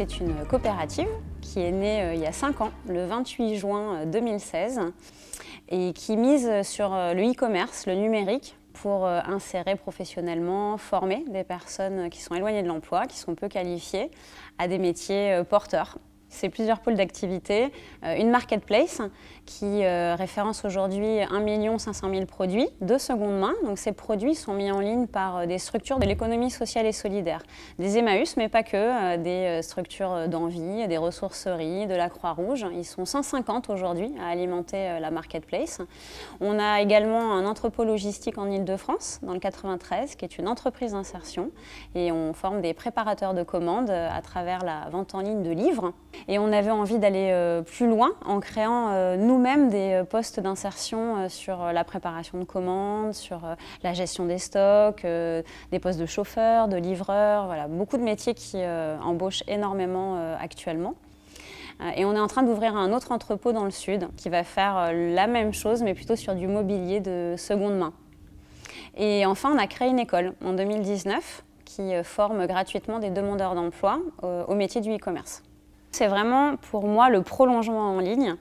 est une coopérative qui est née il y a 5 ans, le 28 juin 2016, et qui mise sur le e-commerce, le numérique, pour insérer professionnellement, former des personnes qui sont éloignées de l'emploi, qui sont peu qualifiées, à des métiers porteurs. C'est plusieurs pôles d'activité, une marketplace qui référence aujourd'hui 1 500 000 produits de seconde main. Donc ces produits sont mis en ligne par des structures de l'économie sociale et solidaire. Des Emmaüs, mais pas que, des structures d'Envie, des ressourceries, de la Croix-Rouge. Ils sont 150 aujourd'hui à alimenter la marketplace. On a également un entrepôt logistique en Île-de-France, dans le 93, qui est une entreprise d'insertion. Et on forme des préparateurs de commandes à travers la vente en ligne de livres. Et on avait envie d'aller plus loin en créant nous-mêmes des postes d'insertion sur la préparation de commandes, sur la gestion des stocks, des postes de chauffeurs, de livreurs, voilà, beaucoup de métiers qui embauchent énormément actuellement. Et on est en train d'ouvrir un autre entrepôt dans le sud qui va faire la même chose mais plutôt sur du mobilier de seconde main. Et enfin, on a créé une école en 2019 qui forme gratuitement des demandeurs d'emploi au métier du e-commerce. C'est vraiment pour moi le prolongement en ligne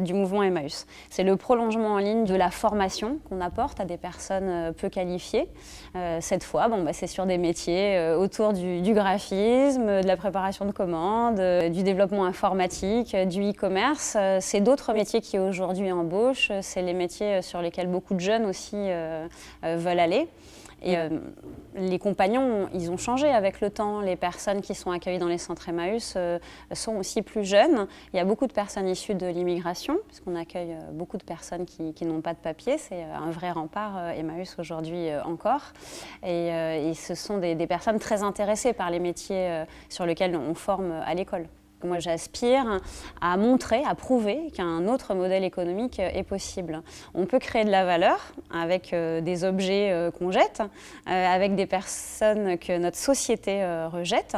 du mouvement Emmaüs. C'est le prolongement en ligne de la formation qu'on apporte à des personnes peu qualifiées. Cette fois, c'est sur des métiers autour du graphisme, de la préparation de commandes, du développement informatique, du e-commerce. C'est d'autres métiers qui aujourd'hui embauchent. C'est les métiers sur lesquels beaucoup de jeunes aussi veulent aller. Et les compagnons, ils ont changé avec le temps. Les personnes qui sont accueillies dans les centres Emmaüs sont aussi plus jeunes. Il y a beaucoup de personnes issues de l'immigration, puisqu'on accueille beaucoup de personnes qui n'ont pas de papier. C'est un vrai rempart Emmaüs aujourd'hui encore. Et ce sont des personnes très intéressées par les métiers sur lesquels on forme à l'école. Moi, j'aspire à montrer, à prouver qu'un autre modèle économique est possible. On peut créer de la valeur avec des objets qu'on jette, avec des personnes que notre société rejette.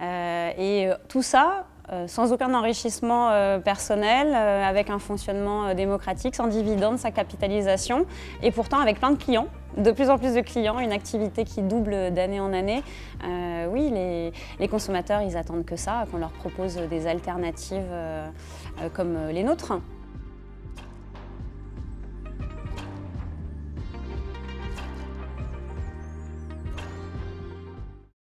Et tout ça sans aucun enrichissement personnel, avec un fonctionnement démocratique, sans dividende, sans capitalisation, et pourtant avec plein de clients. De plus en plus de clients, une activité qui double d'année en année. Oui, les consommateurs, ils attendent que ça, qu'on leur propose des alternatives comme les nôtres.